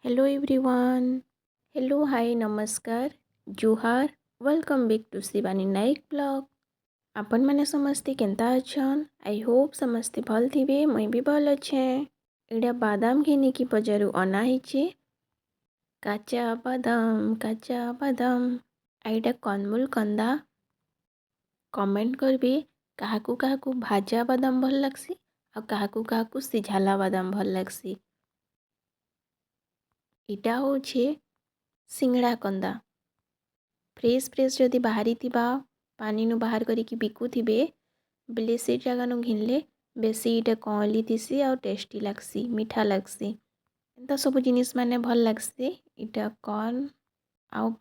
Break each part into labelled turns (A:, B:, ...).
A: Hello everyone. Hello hi नमस्कार जुहार। Welcome back to Shivani Naik blog. आपण मैंने समस्ते केंता अछन। आई होप समस्ते भल थिबे। मुई भी भल अच्छे। एडा बादाम घिनी की बजारू अना हिचे। काचा बादाम आईटा कनमूल कंदा। कमेंट करबे काहाकू काहाकू भाजा बादाम भल लगसी और काहाकू काहाकू सिझाला बादाम भल लगसी। इटा होछे सिंगड़ा कंदा। फ्रेश फ्रेश जदि बाहरी थिबा पानी नु बाहर करिकी बिकुथिबे बेले से जगह घिनले बेसी इटा कँली थिसी और टेस्टी लगसी मीठा लगसी। एंता सब जिनिस माने भल लगसी। इटा कॉर्न आउ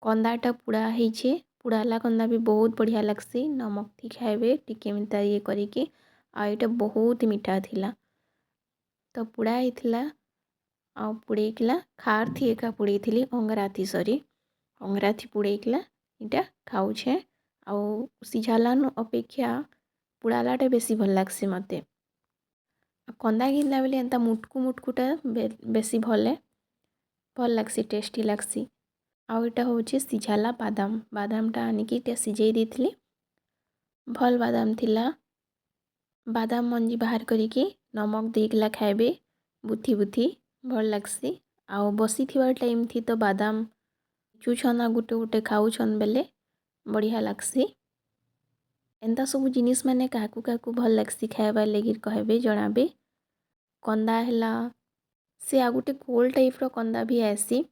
A: कंदाटा पुड़ा ହେଇଛେ। पुड़ाला कंदा भी बहुत बढ़िया लगसी। नमक थी खाइबे टिके मिता ये करिकी आ इटा बहुत मीठा थिला। तो पुड़ा ହେଇଥିଲା ଆଉ पुड़ेइकला खार थी एका पुड़ेइथिली अंगराथी सरी अंगराथी पुड़ेइकला इटा खाऊछे। आउ सिझालानु अपेक्षा पुड़ालाटा बेसी भल लागसी मते। कंदा घिनला बेले एंता मुटकू मुटकुटा बेसी भल लागसी टेस्टी लागसी। आउ इटा होचे सिझाला बादाम। बादामटा आनिकी इटा सिझेई देथिली। भल बादाम थिला। बादाम मंजी बाहर करिकी नमक देइकला खाइबे बुथी बुथी भल लागसी। आउ बसी थिबार टाइम थी तो बादाम चुछना गुटे गुटे खाऊछन बेले बढ़िया लागसी। एंता सब जिनिस माने काकू काकू भल लागसी खाइबार लगी कहबे जणाबे। कंदा हैला से आ गुटे कोल टाइप रो कंदा भी आसी।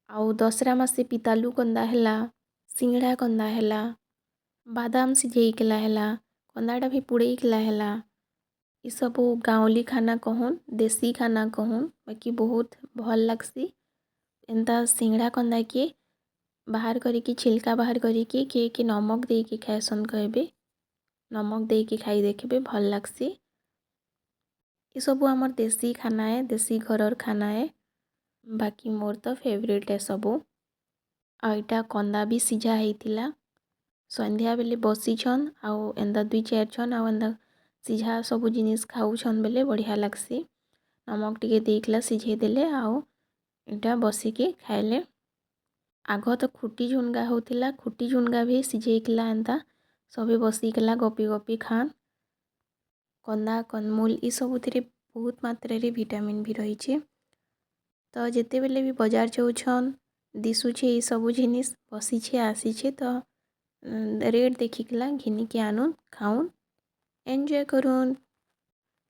A: आउ दसरा मासे पितालू कंदा हैला सिंगड़ा कंदा हैला बादाम सिझेइकला हैला कंदाटा भी पुड़ेइकला हैला। इ सब गाँवली खाना कहून देसी खाना कहून बाकी बहुत भल लगसी। एंता सिंगड़ा कंदा के बाहर करिकी छिलका बाहर करिकी के नमक देके खाएसन कहबे नमक देके खाई देखबे भल लगसी। इ सब हमर देसी खाना है देसी घरर खाना है। बाकी मोर तो फेवरेट है सबू। आ इटा कंदा भी सिझा ହେଇଥିଲା। संध्या बेले बसी छन आउ एंदा दुई चार छन आउ एंदा सिझा सब जिनिस खाऊछन बेले बढ़िया लगसी। नमक टिके देइकला सिझे देले आउ इटा बसिके खाइले। आग तो खुटी झुनगा होतिला खुटी झुनगा भी सिझेइकला एंता सबे बसिकला गपी गपी खान। कंदा कनमूल इ सबुथिरे बहुत मात्रा रे विटामिन भी रहिछे। तो जेते बेले भी बाजार जाउछन दिसुछे इ सबु जिनिस बसिछे आसिछे तो रेट देखिकला घिनिके आनुन खाउन एंजॉय करुन।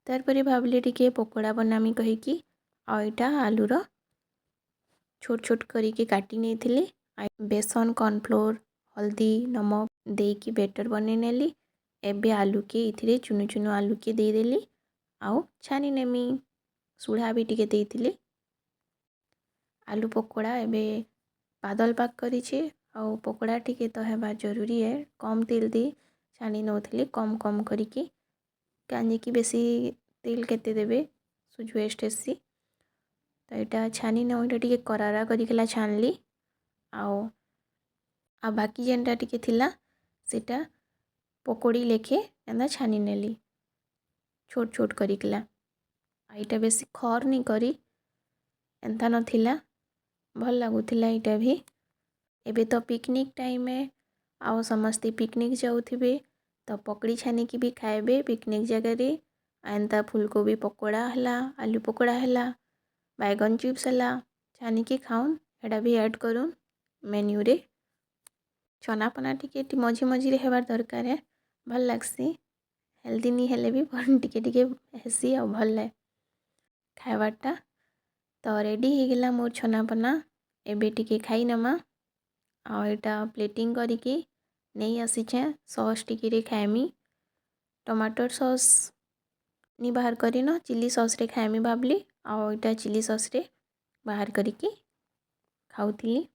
A: तार परे भाबले टिके पकोड़ा बनामी कहिकी आ इटा आलूर छोट छोट करिके काटी नेथिली। बेसन कॉर्नफ्लोर हल्दी नमक देकी बेटर बने नेली। एबे आलू के इथिरे चुनु चुनु आलू के दे देली आउ छानी नेमी सुढ़ा भी टिके देइथिली। आलू पकोड़ा एबे बादल पाक करिछे आउ पकोड़ा टिके तो हेबा जरूरी है। कम तेल दे छानी नौथिली कम कम करिकी कांजी की बेसी तेल केते देबे सुज वेस्ट हेसी। तो इटा छानी नौ इटा टिके करारा करिकला छानली आउ आ बाकी जेनटा टिके थिला सेटा पकोड़ी लेखे एंदा छानी नेली छोट छोट करिकला। इटा बेसी खर नहीं करी एंता न थिला भल लागुथिला इटा भी। एबे तो पिकनिक टाइम है आउ समस्ते पिकनिक जाउथिबे तो पकड़ी छानी की भी खाइबे पिकनिक जगह रे। एंता फूलकोबी पकोड़ा हला आलू पकोड़ा हला बैगन चिप्स हला छानी के खाउन एटा भी ऐड करुन मेन्यू रे। चना पना टिके मझी मझी रे हेबार दरकार है भल लागसी। हेल्दी नहीं हेले भी टिके टिके हेसी आ भल लागे खाइबारटा। तो रेडी हो गला मोर छना पना एबे टिके खाई नमा आ इटा प्लेटिंग करिकी नहीं आसीछे सॉस टिके रे खाएमी। टमाटर सॉस नी बाहर करी न चिली सॉस रे खाएमी भाबली आ इटा चिली सॉस रे बाहर करिकी खाउथिली।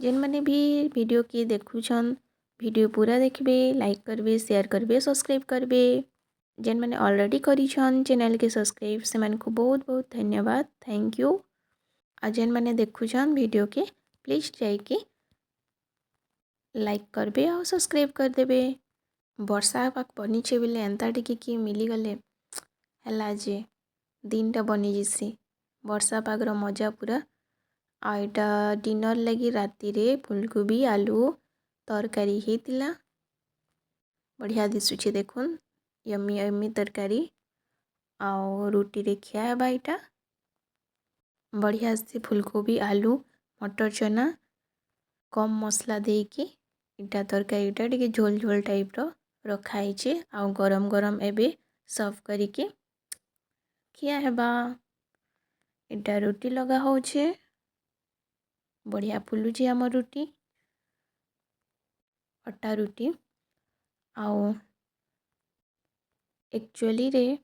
A: जेन माने भी वीडियो के देखुछन वीडियो पूरा देखबे लाइक करबे शेयर करबे सब्सक्राइब करबे। जेन माने ऑलरेडी करिछन चैनल के सब्सक्राइब से माने को बहुत बहुत धन्यवाद थैंक यू। आ जेन माने देखुछन वीडियो के प्लीज जाइके लाइक करबे और सब्सक्राइब कर देबे। वर्षा पाक बनीचे बेले एंता टिके कि मिली गले हैला जे दिनटा बनी जिसी। वर्षा पागर मजा पूरा। आ इटा डिनर लगी राति रे फुलकोबी आलू तरकारी होता। बढ़िया दिशुचे देखुन यम्मी यम्मी तरकारी आउ रुटी रे खिया हेबा इटा। बढ़िया से फुलकोबी आलू मटर चना कम मसला देकी इटा तरकारीटा टिके झोल झोल टाइप रो रखाई छे। आउ गरम गरम एबे सर्व करिके खिया हेबा। इटा रुटी लगा होछे बढ़िया फुलुची आम रुटी अटा रुटी। आउ एक्चुअली रे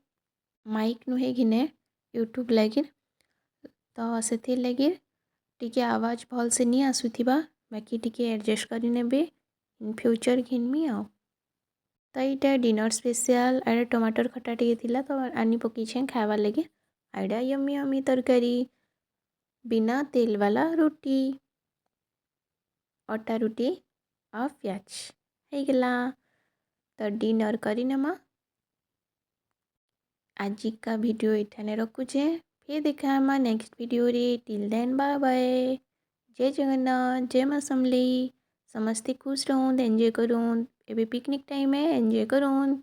A: माइक नुहे घिने यूट्यूब लगी तो से लगी टिके आवाज भल से नहीं आसुथिबा बाकी टिके एडजस्ट करी नेबे इन फ्यूचर घिनमी आउ। तो यहाँ डिनर स्पेशल आड़े टमाटर खटा टे थिला तो आनी पकीछे खावा लगे। आड़ा यम्मी यम्मी तरकारी बिना तेल वाला रुटी अटा रुटी और प्याज है गला। तो डिनर करी नमा आज का वीडियो इठाने रखुचे फिर देखा नेक्स्ट वीडियो रे। Till then bye bye. जय जगन्नाथ जय मां समलेई। समस्ते खुश रहूँ एंजॉय करूँ। एबे पिकनिक टाइम है एंजॉय करूँ।